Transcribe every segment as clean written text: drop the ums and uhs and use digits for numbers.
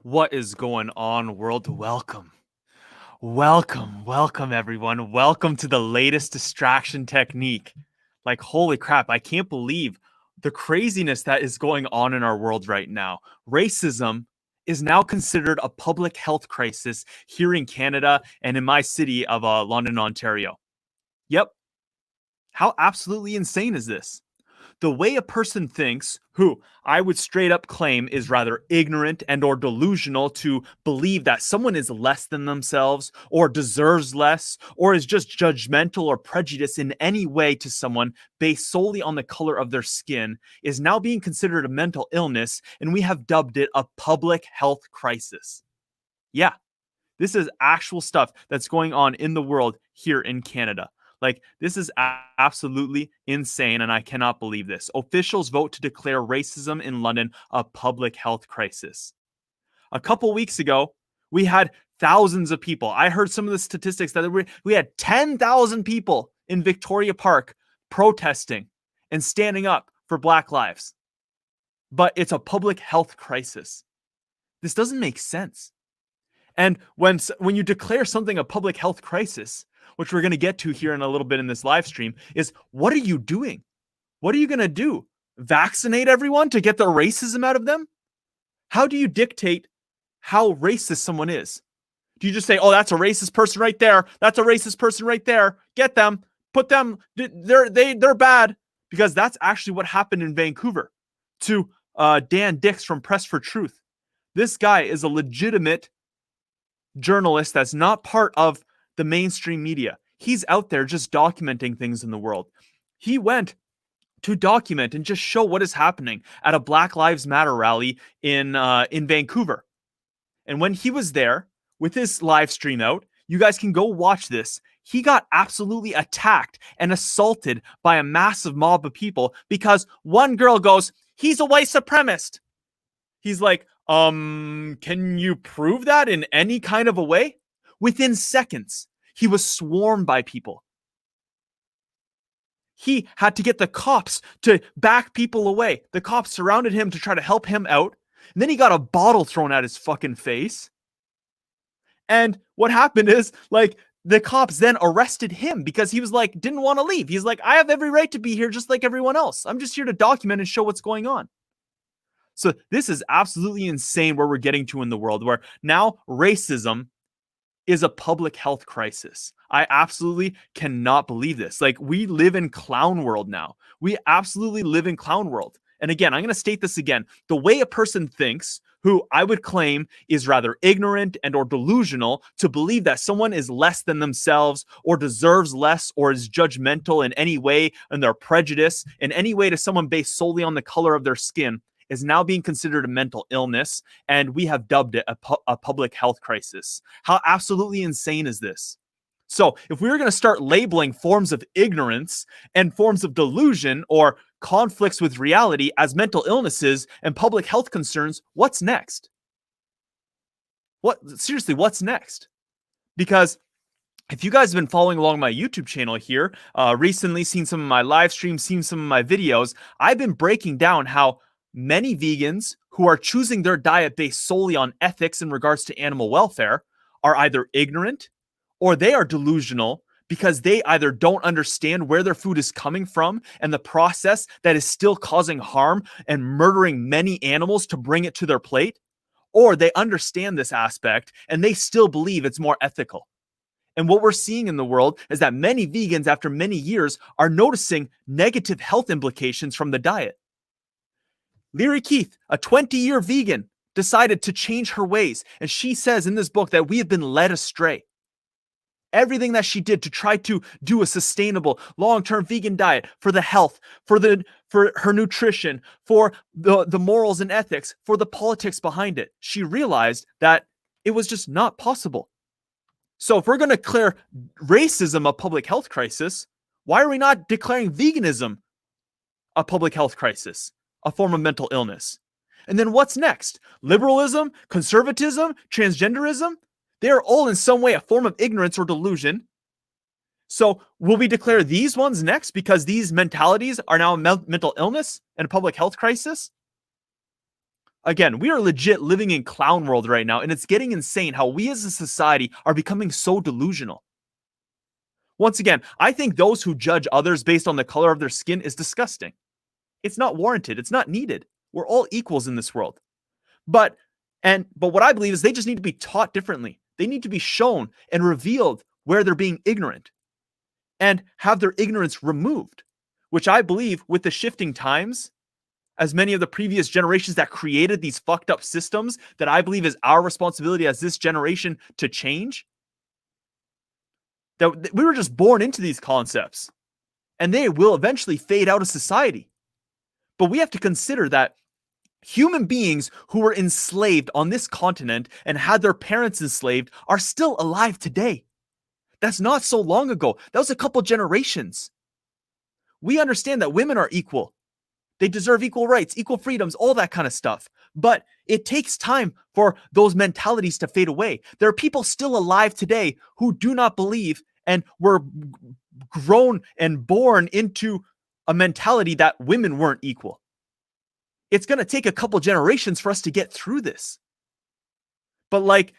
What is going on, world? Welcome, everyone. Welcome to the latest distraction technique. Like, holy crap, I can't believe the craziness that is going on in our world right now. Racism is now considered a public health crisis here in Canada and in my city of London, Ontario. Yep. How absolutely insane is this? The way a person thinks, who I would straight up claim is rather ignorant and or delusional to believe that someone is less than themselves or deserves less or is just judgmental or prejudiced in any way to someone based solely on the color of their skin, is now being considered a mental illness, and we have dubbed it a public health crisis. Yeah, this is actual stuff that's going on in the world here in Canada. Like, this is absolutely insane, and I cannot believe this. Officials vote to declare racism in London a public health crisis. A couple weeks ago, we had thousands of people. I heard some of the statistics that we had 10,000 people in Victoria Park protesting and standing up for Black lives. But it's a public health crisis. This doesn't make sense. And when you declare something a public health crisis, which we're going to get to here in a little bit in this live stream, is what are you doing? What are you going to do? Vaccinate everyone to get the racism out of them? How do you dictate how racist someone is? Do you just say, oh, that's a racist person right there. That's a racist person right there. Get them. Put them. They're bad. Because that's actually what happened in Vancouver to Dan Dix from Press for Truth. This guy is a legitimate journalist that's not part of the mainstream media. He's out there just documenting things in the world. He went to document and just show what is happening at a Black Lives Matter rally in Vancouver. And when he was there with his live stream out, you guys can go watch this. He got absolutely attacked and assaulted by a massive mob of people because one girl goes, "He's a white supremacist." He's like, can you prove that in any kind of a way? Within seconds, he was swarmed by people. He had to get the cops to back people away. The cops surrounded him to try to help him out. And then he got a bottle thrown at his fucking face. And what happened is, like, the cops then arrested him because he was like, didn't want to leave. He's like, I have every right to be here just like everyone else. I'm just here to document and show what's going on. So this is absolutely insane where we're getting to in the world, where now racism is a public health crisis. I absolutely cannot believe this. Like, we live in clown world now. We absolutely live in clown world. And again, I'm going to state this again. The way a person thinks, who I would claim is rather ignorant and or delusional to believe that someone is less than themselves or deserves less or is judgmental in any way and their prejudice in any way to someone based solely on the color of their skin, is now being considered a mental illness, and we have dubbed it a public health crisis. How absolutely insane is this? So if we were going to start labeling forms of ignorance and forms of delusion or conflicts with reality as mental illnesses and public health concerns, what's next? Seriously, what's next? Because if you guys have been following along my YouTube channel here, recently seen some of my live streams, seen some of my videos, I've been breaking down how many vegans who are choosing their diet based solely on ethics in regards to animal welfare are either ignorant or they are delusional because they either don't understand where their food is coming from and the process that is still causing harm and murdering many animals to bring it to their plate, or they understand this aspect and they still believe it's more ethical. And what we're seeing in the world is that many vegans, after many years, are noticing negative health implications from the diet. Leary Keith, a 20-year vegan, decided to change her ways. And she says in this book that we have been led astray. Everything that she did to try to do a sustainable long-term vegan diet for the health, for her nutrition, for the morals and ethics, for the politics behind it, she realized that it was just not possible. So if we're going to declare racism a public health crisis, why are we not declaring veganism a public health crisis? A form of mental illness. And then what's next? Liberalism, conservatism, transgenderism? They are all in some way a form of ignorance or delusion. So will we declare these ones next because these mentalities are now a mental illness and a public health crisis? again, we are legit living in clown world right now, and it's getting insane how we as a society are becoming so delusional. Once again, I think those who judge others based on the color of their skin is disgusting. It's not warranted. It's not needed. We're all equals in this world. But what I believe is they just need to be taught differently. They need to be shown and revealed where they're being ignorant and have their ignorance removed, which I believe with the shifting times, as many of the previous generations that created these fucked up systems that I believe is our responsibility as this generation to change, that we were just born into these concepts and they will eventually fade out of society. But we have to consider that human beings who were enslaved on this continent and had their parents enslaved are still alive today. That's not so long ago. That was a couple generations. We understand that women are equal. They deserve equal rights, equal freedoms, all that kind of stuff. But it takes time for those mentalities to fade away. There are people still alive today who do not believe and were grown and born into a mentality that women weren't equal. It's going to take a couple generations for us to get through this. But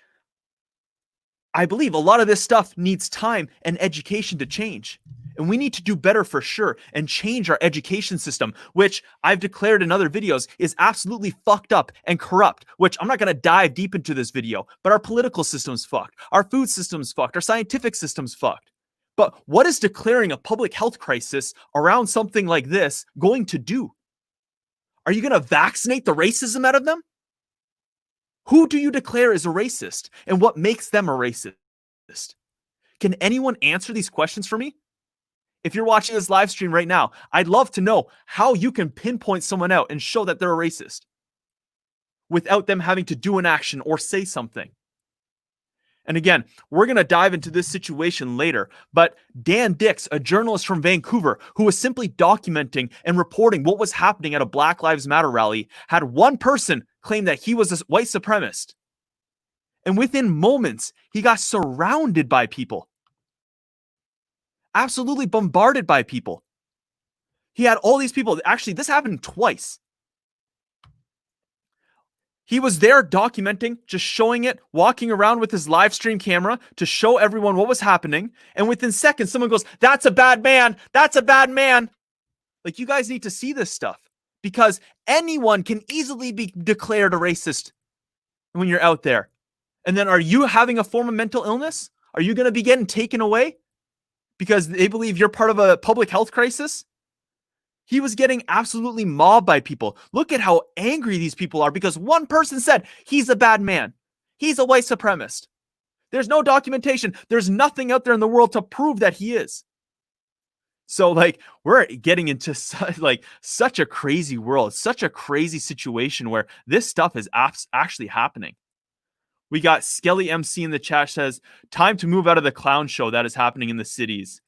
I believe a lot of this stuff needs time and education to change. And we need to do better for sure and change our education system, which I've declared in other videos is absolutely fucked up and corrupt, which I'm not going to dive deep into this video, but our political system's fucked. Our food system's fucked. Our scientific system's fucked. But what is declaring a public health crisis around something like this going to do? Are you going to vaccinate the racism out of them? Who do you declare is a racist and what makes them a racist? Can anyone answer these questions for me? If you're watching this live stream right now, I'd love to know how you can pinpoint someone out and show that they're a racist without them having to do an action or say something. And again, we're going to dive into this situation later, but Dan Dix, a journalist from Vancouver who was simply documenting and reporting what was happening at a Black Lives Matter rally, had one person claim that he was a white supremacist. And within moments, he got surrounded by people. Absolutely bombarded by people. He had all these people. Actually, this happened twice. He was there documenting, just showing it, walking around with his live stream camera to show everyone what was happening. And within seconds, someone goes, "That's a bad man. That's a bad man." Like, you guys need to see this stuff because anyone can easily be declared a racist when you're out there. And then are you having a form of mental illness? Are you going to be getting taken away because they believe you're part of a public health crisis? He was getting absolutely mobbed by people. Look at how angry these people are because one person said he's a bad man. He's a white supremacist. There's no documentation. There's nothing out there in the world to prove that he is. So we're getting into such a crazy world, such a crazy situation where this stuff is actually happening. We got Skelly MC in the chat says, "Time to move out of the clown show that is happening in the cities.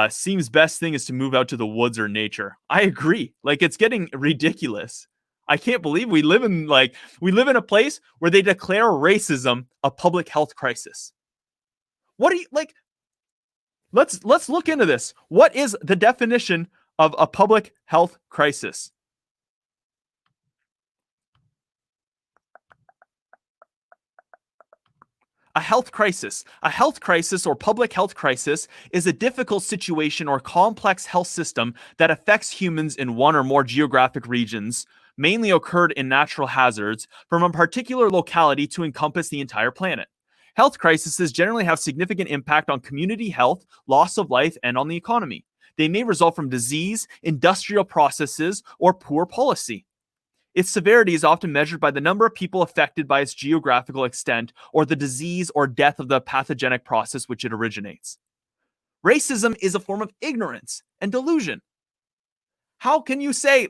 Seems best thing is to move out to the woods or nature." I agree. It's getting ridiculous. I can't believe we live in a place where they declare racism a public health crisis. What do you Let's look into this. What is the definition of a public health crisis? A health crisis. A health crisis or public health crisis is a difficult situation or complex health system that affects humans in one or more geographic regions, mainly occurred in natural hazards, from a particular locality to encompass the entire planet. Health crises generally have significant impact on community health, loss of life, and on the economy. They may result from disease, industrial processes, or poor policy. Its severity is often measured by the number of people affected by its geographical extent or the disease or death of the pathogenic process which it originates. Racism is a form of ignorance and delusion. How can you say,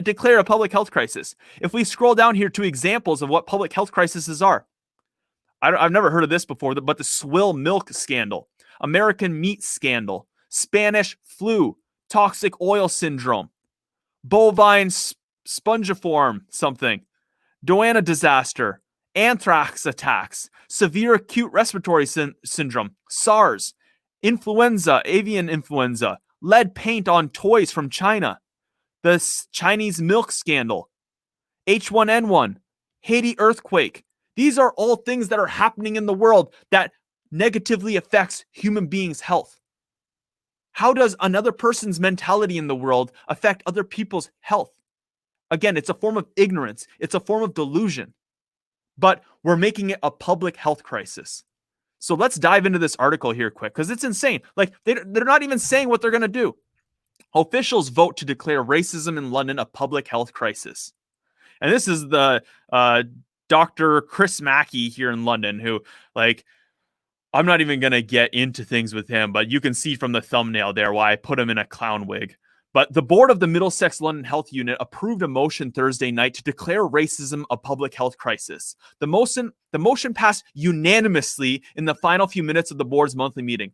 declare a public health crisis? If we scroll down here to examples of what public health crises are, I've never heard of this before, but the swill milk scandal, American meat scandal, Spanish flu, toxic oil syndrome, bovine spongiform something, Doana disaster, anthrax attacks, severe acute respiratory syndrome, SARS, influenza, avian influenza, lead paint on toys from China, the Chinese milk scandal, H1N1, Haiti earthquake. These are all things that are happening in the world that negatively affects human beings' health. How does another person's mentality in the world affect other people's health? Again, it's a form of ignorance. It's a form of delusion. But we're making it a public health crisis. So let's dive into this article here quick because it's insane. Like they're not even saying what they're going to do. Officials vote to declare racism in London a public health crisis. And this is the Dr. Chris Mackey here in London who, like, I'm not even going to get into things with him, but you can see from the thumbnail there why I put him in a clown wig. But the board of the Middlesex London Health Unit approved a motion Thursday night to declare racism a public health crisis. The motion passed unanimously in the final few minutes of the board's monthly meeting.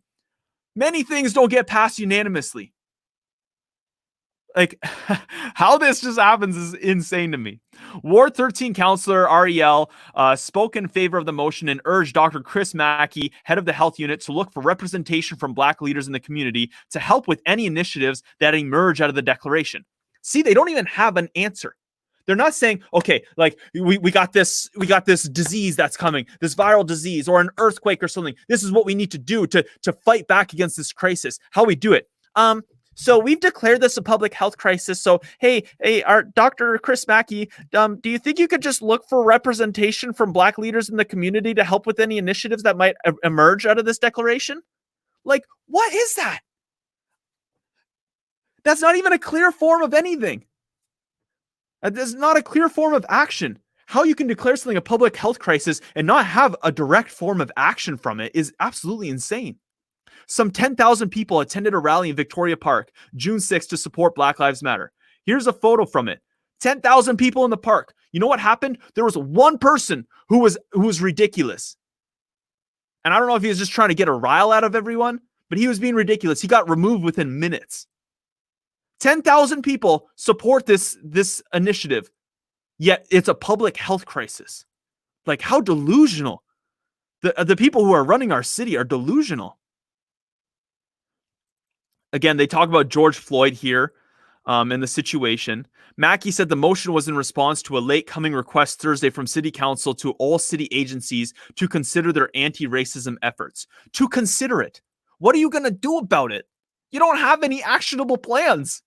Many things don't get passed unanimously. Like, how this just happens is insane to me. Ward 13 Councillor Ariel spoke in favor of the motion and urged Dr. Chris Mackey, head of the health unit, to look for representation from Black leaders in the community to help with any initiatives that emerge out of the declaration. See, they don't even have an answer. They're not saying, okay, like we got this disease that's coming, this viral disease or an earthquake or something. This is what we need to do to fight back against this crisis. How we do it. So we've declared this a public health crisis. So, hey, our Dr. Chris Mackey, do you think you could just look for representation from Black leaders in the community to help with any initiatives that might emerge out of this declaration? Like, what is that? That's not even a clear form of anything. That's not a clear form of action. How you can declare something a public health crisis and not have a direct form of action from it is absolutely insane. Some 10,000 people attended a rally in Victoria Park, June 6th, to support Black Lives Matter. Here's a photo from it. 10,000 people in the park. You know what happened? There was one person who was ridiculous. And I don't know if he was just trying to get a rile out of everyone, but he was being ridiculous. He got removed within minutes. 10,000 people support this initiative, yet it's a public health crisis. Like, how delusional. The people who are running our city are delusional. Again, they talk about George Floyd here and the situation. Mackey said the motion was in response to a late-coming request Thursday from City Council to all city agencies to consider their anti-racism efforts. To consider it. What are you going to do about it? You don't have any actionable plans.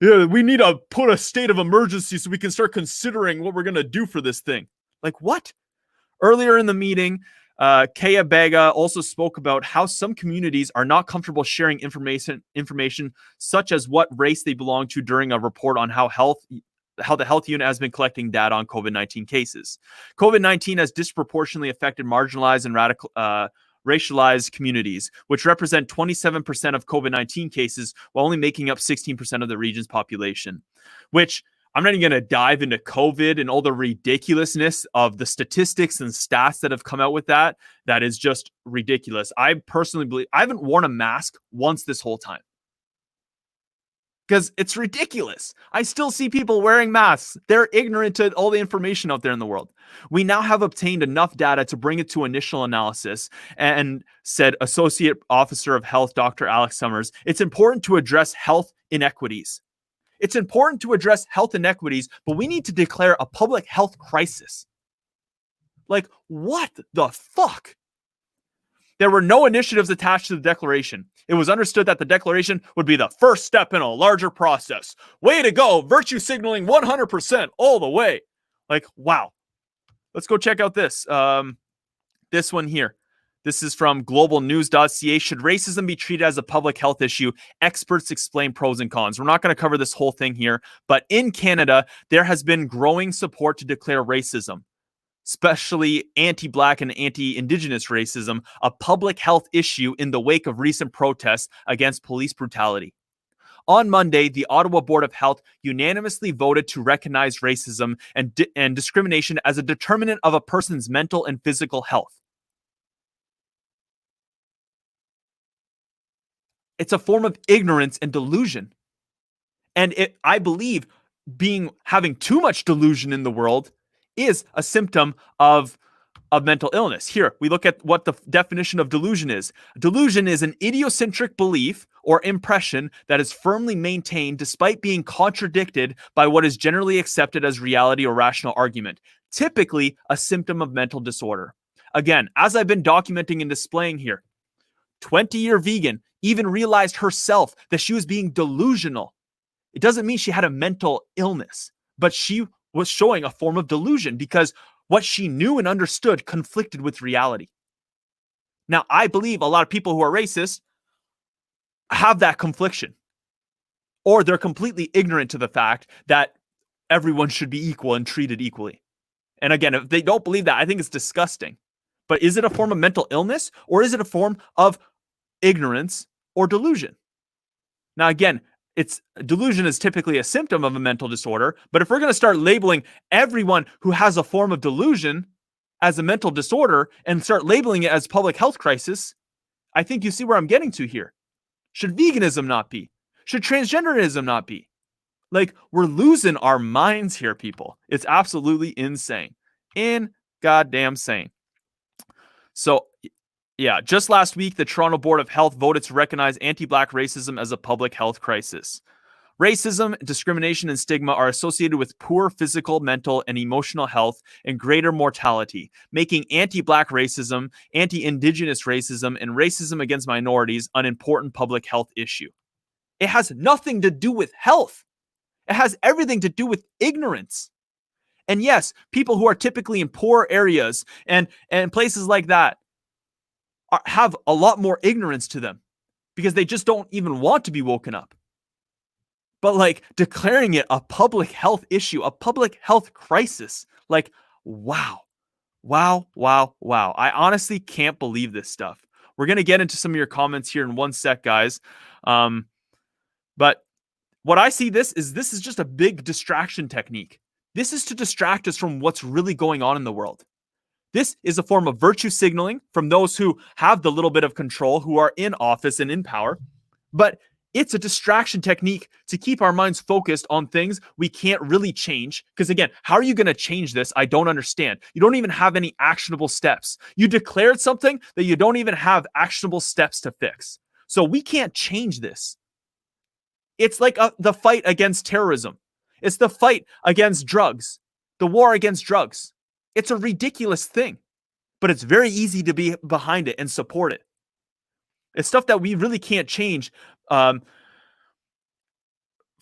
Yeah, we need to put a state of emergency so we can start considering what we're going to do for this thing. Like, what? Earlier in the meeting, Kaya Bega also spoke about how some communities are not comfortable sharing information such as what race they belong to during a report on how the health unit has been collecting data on COVID-19 cases. COVID-19 has disproportionately affected marginalized and racialized communities, which represent 27% of COVID-19 cases while only making up 16% of the region's population, which I'm not even going to dive into COVID and all the ridiculousness of the statistics and stats that have come out with that. That is just ridiculous. I personally believe I haven't worn a mask once this whole time because it's ridiculous. I still see people wearing masks. They're ignorant to all the information out there in the world. We now have obtained enough data to bring it to initial analysis, and said Associate Officer of Health, Dr. Alex Summers, it's important to address health inequities. It's important to address health inequities, but we need to declare a public health crisis. Like, what the fuck? There were no initiatives attached to the declaration. It was understood that the declaration would be the first step in a larger process. Way to go, virtue signaling 100% all the way. Like, wow. Let's go check out this. This one here. This is from globalnews.ca. Should racism be treated as a public health issue? Experts explain pros and cons. We're not going to cover this whole thing here, but in Canada, there has been growing support to declare racism, especially anti-Black and anti-Indigenous racism, a public health issue in the wake of recent protests against police brutality. On Monday, the Ottawa Board of Health unanimously voted to recognize racism and discrimination as a determinant of a person's mental and physical health. It's a form of ignorance and delusion. And I believe having too much delusion in the world is a symptom of mental illness. Here, we look at what the definition of delusion is. Delusion is an idiosyncratic belief or impression that is firmly maintained despite being contradicted by what is generally accepted as reality or rational argument, typically a symptom of mental disorder. Again, as I've been documenting and displaying here, 20-year vegan even realized herself that she was being delusional. It doesn't mean she had a mental illness, but she was showing a form of delusion because what she knew and understood conflicted with reality. Now, I believe a lot of people who are racist have that confliction, or they're completely ignorant to the fact that everyone should be equal and treated equally. And again, if they don't believe that, I think it's disgusting. But is it a form of mental illness, or is it a form of ignorance or delusion? Now, again, delusion is typically a symptom of a mental disorder, but if we're going to start labeling everyone who has a form of delusion as a mental disorder and start labeling it as public health crisis, I think you see where I'm getting to here. Should veganism not be? Should transgenderism not be? Like, we're losing our minds here, people. It's absolutely insane. Goddamn sane. So, yeah, just last week, the Toronto Board of Health voted to recognize anti-Black racism as a public health crisis. Racism, discrimination, and stigma are associated with poor physical, mental, and emotional health and greater mortality, making anti-Black racism, anti-Indigenous racism, and racism against minorities an important public health issue. It has nothing to do with health. It has everything to do with ignorance. And yes, people who are typically in poor areas and places like that have a lot more ignorance to them because they just don't even want to be woken up. But like declaring it a public health issue, a public health crisis, like, wow. I honestly can't believe this stuff. We're going to get into some of your comments here in one sec, guys. But what I see this is just a big distraction technique. This is to distract us from what's really going on in the world. This is a form of virtue signaling from those who have the little bit of control, who are in office and in power. But it's a distraction technique to keep our minds focused on things we can't really change. Because again, how are you going to change this? I don't understand. You don't even have any actionable steps. You declared something that you don't even have actionable steps to fix. So we can't change this. It's like the fight against terrorism. It's the fight against drugs, the war against drugs. It's a ridiculous thing, but it's very easy to be behind it and support it. It's stuff that we really can't change from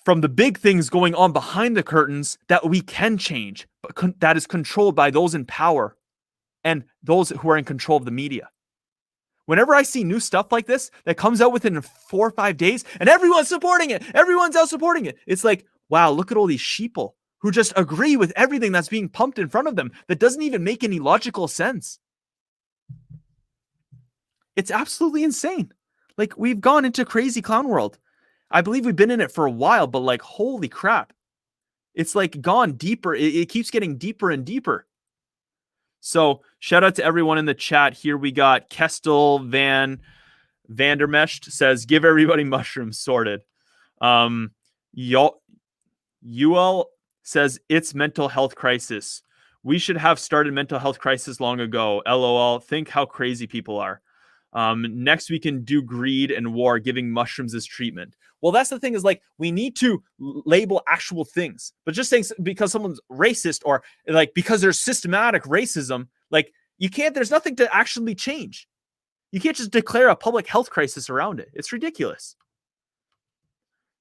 the big things going on behind the curtains that we can change, but that is controlled by those in power and those who are in control of the media. Whenever I see new stuff like this that comes out within 4 or 5 days and everyone's supporting it, everyone's out supporting it, it's like, wow, look at all these sheeple who just agree with everything that's being pumped in front of them that doesn't even make any logical sense. It's absolutely insane. Like, we've gone into crazy clown world. I believe we've been in it for a while, but like, holy crap. It's like gone deeper. It keeps getting deeper and deeper. So shout out to everyone in the chat. Here we got Kestel Vandermesht says, give everybody mushrooms sorted. Yuel says, it's mental health crisis. We should have started mental health crisis long ago. LOL. Think how crazy people are. Next we can do greed and war, giving mushrooms as treatment. Well, that's the thing, is like, we need to label actual things, but just saying because someone's racist or like because there's systematic racism, like, you can't, there's nothing to actually change. You can't just declare a public health crisis around it. It's ridiculous.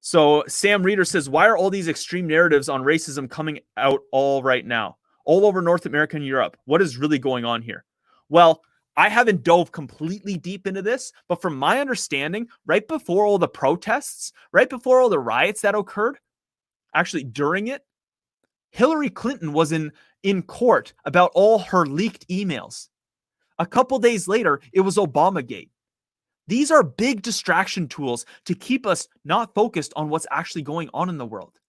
So Sam Reeder says, why are all these extreme narratives on racism coming out all right now, all over North America and Europe? What is really going on here? Well, I haven't dove completely deep into this, but from my understanding, right before all the protests, right before all the riots that occurred, actually during it, Hillary Clinton was in court about all her leaked emails. A couple days later, it was Obamagate. These are big distraction tools to keep us not focused on what's actually going on in the world.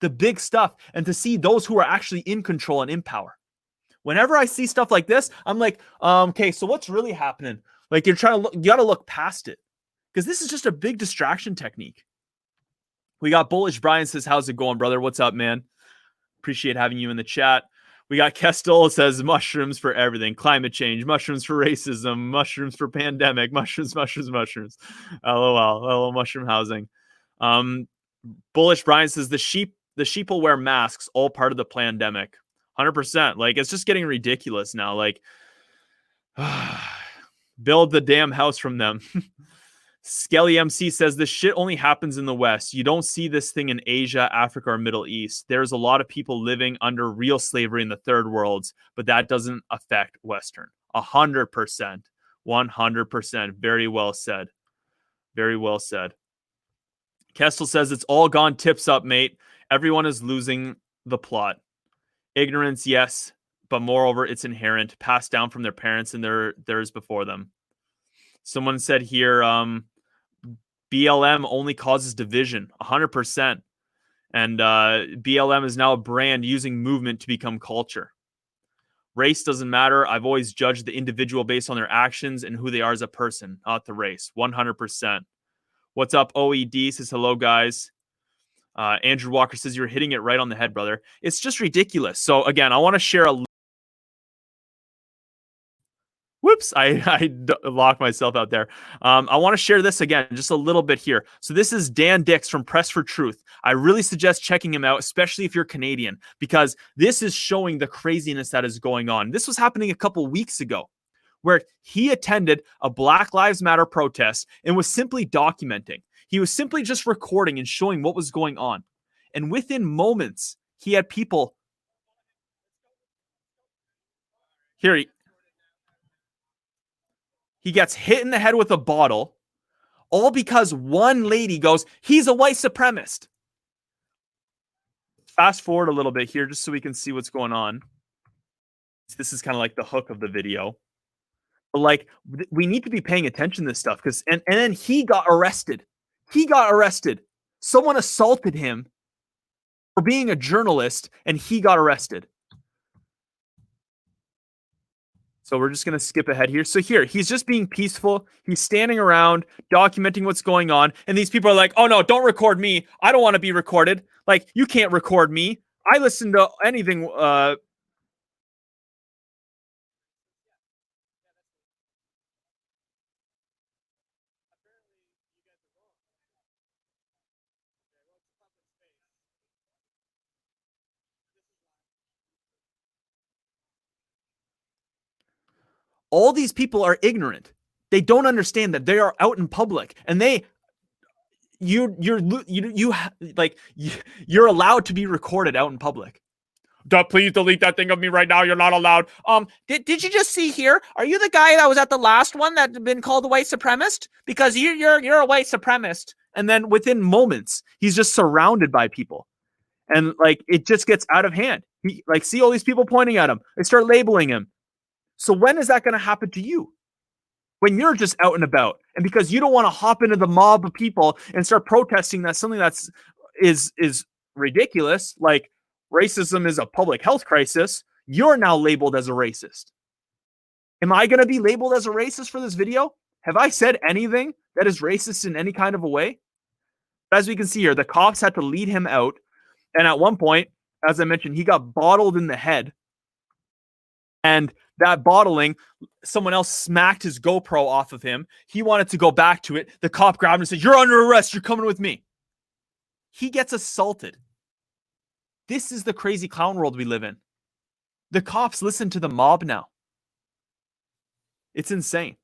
The big stuff, and to see those who are actually in control and in power. Whenever I see stuff like this, I'm like, okay, so what's really happening? Like, you got to look past it, because this is just a big distraction technique. We got Bullish Brian says, how's it going, brother? What's up, man? Appreciate having you in the chat. We got Kestel says mushrooms for everything, climate change, mushrooms for racism, mushrooms for pandemic, mushrooms. LOL, mushroom housing. Bullish Brian says the sheep will wear masks, all part of the pandemic. 100%. Like, it's just getting ridiculous now. Like, build the damn house from them. Skelly MC says this shit only happens in the West. You don't see this thing in Asia, Africa, or Middle East. There's a lot of people living under real slavery in the third worlds, but that doesn't affect Western. 100%. 100%. Very well said. Very well said. Kestel says it's all gone tips up, mate. Everyone is losing the plot. Ignorance, yes, but moreover, it's inherent, passed down from their parents and theirs before them. Someone said here, BLM only causes division, 100%. And BLM is now a brand using movement to become culture. Race doesn't matter. I've always judged the individual based on their actions and who they are as a person, not the race, 100%. What's up, OED? Says hello, guys. Andrew Walker says you're hitting it right on the head, brother. It's just ridiculous. So again, I want to share a... Whoops, I locked myself out there. I want to share this again, just a little bit here. So this is Dan Dix from Press for Truth. I really suggest checking him out, especially if you're Canadian, because this is showing the craziness that is going on. This was happening a couple weeks ago, where he attended a Black Lives Matter protest and was simply documenting. He was simply just recording and showing what was going on. And within moments, he had people... Here, he gets hit in the head with a bottle, all because one lady goes, he's a white supremacist. Fast forward a little bit here just so we can see what's going on. This is kind of like the hook of the video. But like, we need to be paying attention to this stuff, because and then he got arrested. Someone assaulted him for being a journalist, and he got arrested. So we're just going to skip ahead here. So here, he's just being peaceful. He's standing around, documenting what's going on. And these people are like, oh no, don't record me. I don't want to be recorded. Like, you can't record me. I listen to anything. All these people are ignorant. They don't understand that they are out in public, and you're allowed to be recorded out in public. Please delete that thing of me right now. You're not allowed. Did you just see here? Are you the guy that was at the last one that had been called a white supremacist? Because you're a white supremacist. And then within moments, he's just surrounded by people, and like, it just gets out of hand. He, like, see all these people pointing at him. They start labeling him. So when is that going to happen to you? When you're just out and about, and because you don't want to hop into the mob of people and start protesting that something is ridiculous, like racism is a public health crisis, you're now labeled as a racist. Am I going to be labeled as a racist for this video? Have I said anything that is racist in any kind of a way? As we can see here, the cops had to lead him out. And at one point, as I mentioned, he got bottled in the head. And that bottling, someone else smacked his GoPro off of him. He wanted to go back to it. The cop grabbed him and said, "You're under arrest. You're coming with me." He gets assaulted. This is the crazy clown world we live in. The cops listen to the mob now. It's insane.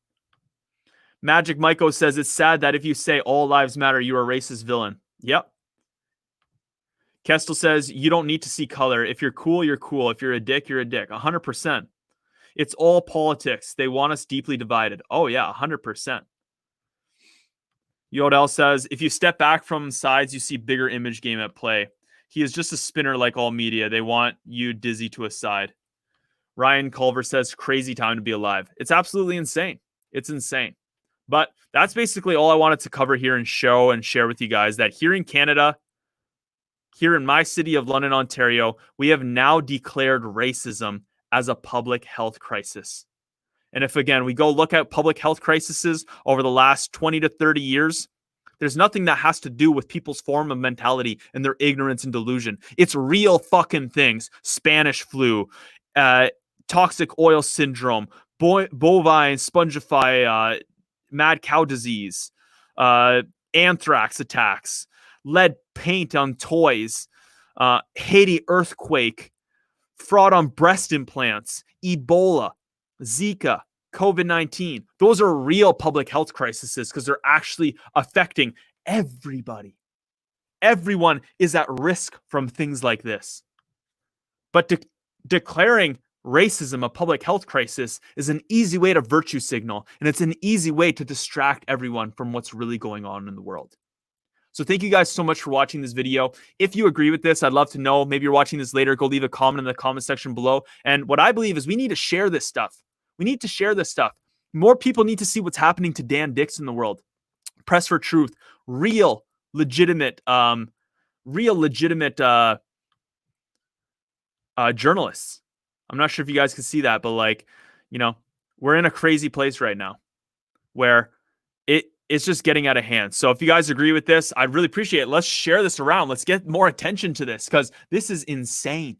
Magic Maiko says it's sad that if you say all lives matter, you're a racist villain. Yep. Kestel says you don't need to see color. If you're cool, you're cool. If you're a dick, you're a dick. 100%. It's all politics. They want us deeply divided. Oh yeah, 100%. Yodel says, if you step back from sides, you see bigger image game at play. He is just a spinner like all media. They want you dizzy to a side. Ryan Culver says, crazy time to be alive. It's absolutely insane. It's insane. But that's basically all I wanted to cover here and show and share with you guys, that here in Canada, here in my city of London, Ontario, we have now declared racism as a public health crisis. And if, again, we go look at public health crises over the last 20 to 30 years, There's nothing that has to do with people's form of mentality and their ignorance and delusion. It's real fucking things. Spanish flu, toxic oil syndrome, bovine spongify, mad cow disease, anthrax attacks, lead paint on toys, Haiti earthquake, fraud on breast implants, Ebola, Zika, COVID-19. Those are real public health crises because they're actually affecting everybody. Everyone is at risk from things like this. But declaring racism a public health crisis is an easy way to virtue signal, and it's an easy way to distract everyone from what's really going on in the world. So thank you guys so much for watching this video. If you agree with this, I'd love to know. Maybe you're watching this later. Go leave a comment in the comment section below. And what I believe is we need to share this stuff. We need to share this stuff. More people need to see what's happening to Dan Dicks in the world. Press for truth. Real, legitimate journalists. I'm not sure if you guys can see that, but like, you know, we're in a crazy place right now where it's just getting out of hand. So if you guys agree with this, I'd really appreciate it. Let's share this around. Let's get more attention to this because this is insane.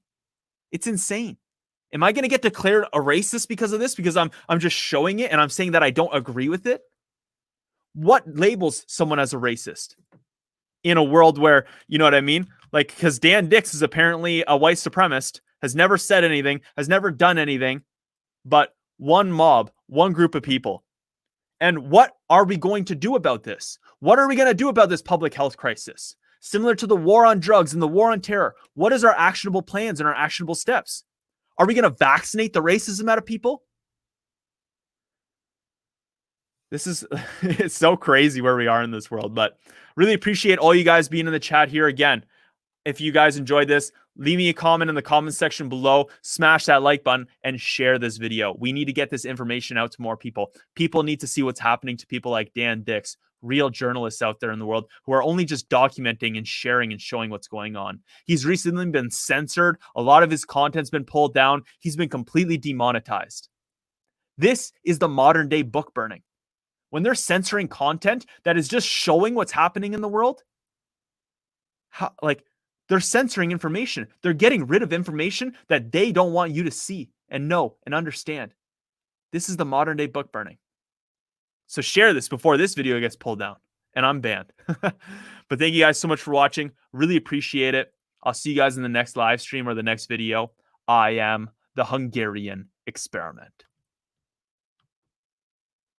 It's insane. Am I going to get declared a racist because of this? Because I'm just showing it and I'm saying that I don't agree with it? What labels someone as a racist in a world where, you know what I mean? Like, because Dan Dicks is apparently a white supremacist, has never said anything, has never done anything, but one mob, one group of people. And what are we going to do about this? What are we going to do about this public health crisis? Similar to the war on drugs and the war on terror, what is our actionable plans and our actionable steps? Are we going to vaccinate the racism out of people? This is, it's so crazy where we are in this world, but really appreciate all you guys being in the chat here. Again, if you guys enjoyed this, leave me a comment in the comment section below, smash that like button, and share this video. We need to get this information out to more people. People need to see what's happening to people like Dan Dicks, real journalists out there in the world who are only just documenting and sharing and showing what's going on. He's recently been censored. A lot of his content's been pulled down. He's been completely demonetized. This is the modern day book burning. When they're censoring content that is just showing what's happening in the world, they're censoring information. They're getting rid of information that they don't want you to see and know and understand. This is the modern day book burning. So share this before this video gets pulled down and I'm banned. But thank you guys so much for watching. Really appreciate it. I'll see you guys in the next live stream or the next video. I am the Hungarian Experiment.